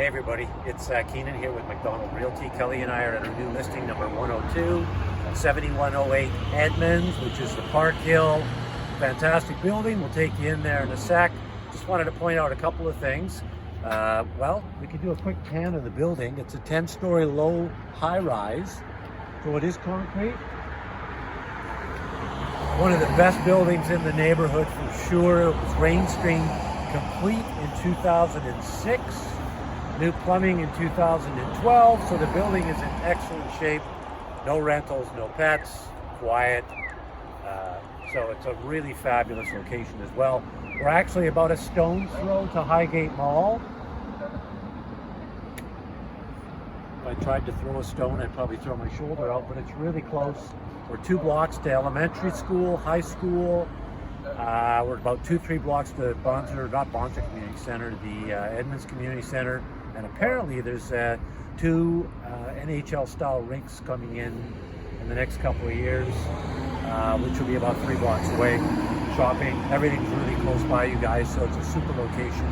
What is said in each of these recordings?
Hey everybody, it's Keenan here with McDonald Realty. Kelly and I are at our new listing, number 102, 7108 Edmonds, which is the PARKHILL. Fantastic building. We'll take you in there in a sec. Just wanted to point out a couple of things. Well, we can do a quick pan of the building. It's a 10-story low high-rise, so it is concrete. One of the best buildings in the neighborhood for sure. It was Rainscreened complete in 2006. New plumbing in 2012, so the building is in excellent shape. No rentals, no pets, quiet. So it's a really fabulous location as well. We're actually about a stone's throw to Highgate Mall. If I tried to throw a stone, I'd probably throw my shoulder out, but it's really close. We're 2 blocks to elementary school, high school. We're about 2-3 blocks to not Bonser Community Center, the Edmonds Community Center. And apparently there's 2 NHL-style rinks coming in the next couple of years, which will be about 3 blocks away. Shopping, everything's really close by you guys, so it's a super location.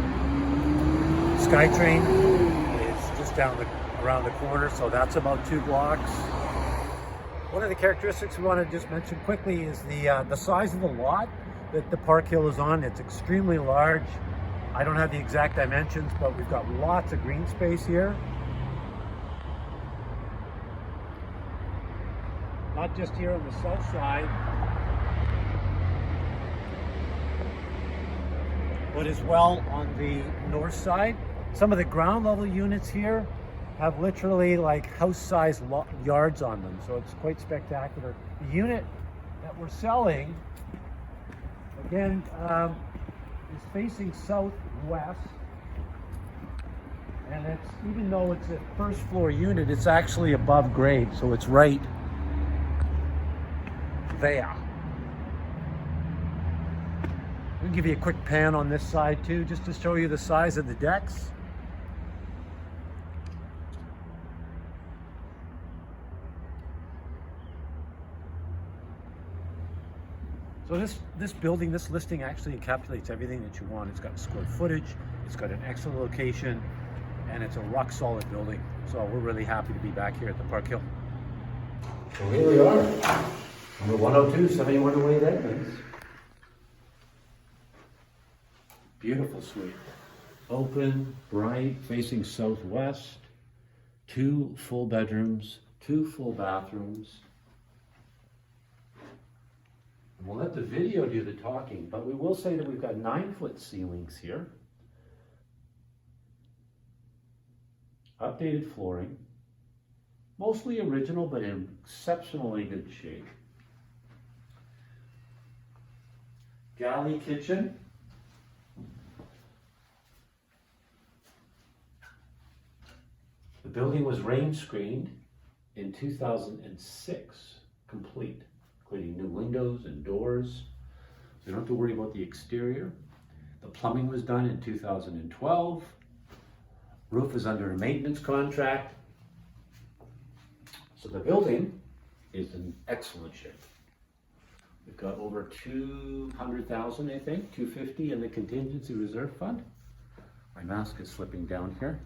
Skytrain is just around the corner, so that's about 2 blocks. One of the characteristics we want to just mention quickly is the size of the lot that the PARKHILL is on. It's extremely large. I don't have the exact dimensions, but we've got lots of green space here. Not just here on the south side, but as well on the north side. Some of the ground level units here have literally like house-sized yards on them, so it's quite spectacular. The unit that we're selling, again, is facing southwest, and it's, even though it's a first floor unit, it's actually above grade, so it's right there. We'll give you a quick pan on this side too, just to show you the size of the decks. So this building, this listing actually encapsulates everything that you want. It's got square footage, it's got an excellent location, and it's a rock solid building. So we're really happy to be back here at the PARKHILL. So here we are, number 102, 7108 Edmonds. Beautiful suite. Open, bright, facing southwest, 2 full bedrooms, 2 full bathrooms. We'll let the video do the talking, but we will say that we've got 9-foot ceilings here. Updated flooring. Mostly original, but in exceptionally good shape. Galley kitchen. The building was rain screened in 2006, complete, including new windows and doors. So you don't have to worry about the exterior. The plumbing was done in 2012. Roof is under a maintenance contract. So the building is in excellent shape. We've got over 200,000, I think, 250 in the contingency reserve fund. My mask is slipping down here.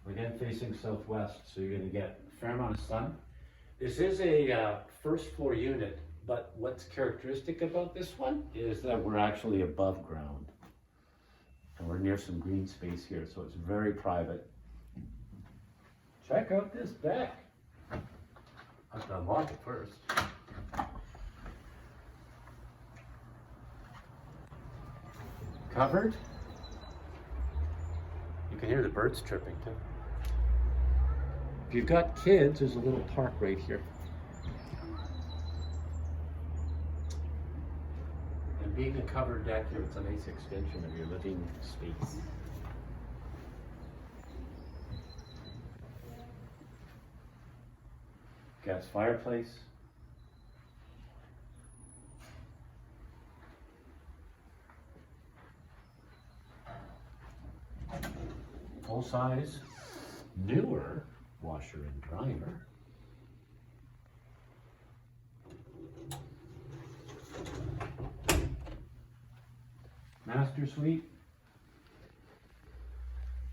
Again, facing southwest, so you're going to get a fair amount of sun. This is a first floor unit, but what's characteristic about this one is that we're actually above ground. And we're near some green space here, so it's very private. Check out this deck. I have to unlock it first. Covered. You can hear the birds chirping too. If you've got kids, there's a little park right here. And being a covered deck here, it's a nice extension of your living space. Gas fireplace. Full size, newer washer and dryer. master suite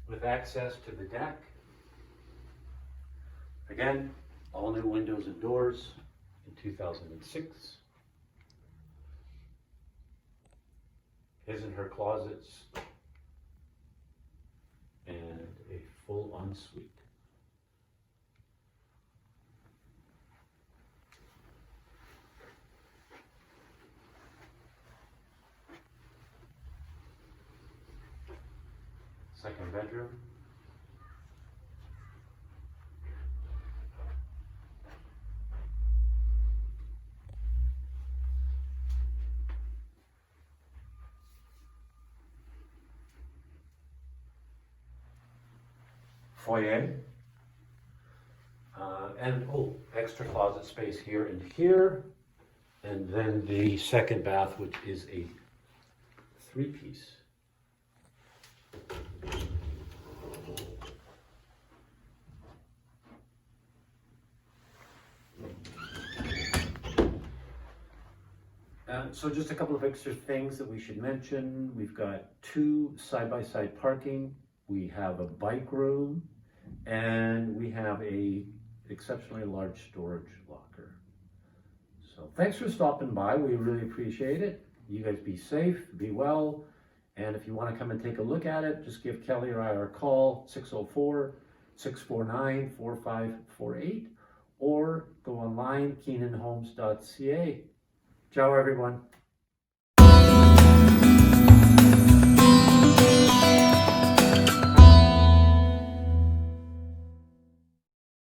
with access to the deck. Again, all new windows and doors in 2006. His and her closets and a full ensuite. Second bedroom. Foyer. And extra closet space here and here. And then the second bath, which is a 3-piece. So just a couple of extra things that we should mention. We've got 2 side-by-side parking. We have a bike room, and we have a exceptionally large storage locker. So thanks for stopping by. We really appreciate it. You guys be safe, be well. And if you want to come and take a look at it, just give Kelly or I our call, 604-649-4548, or go online, keenanhomes.ca. Ciao, everyone.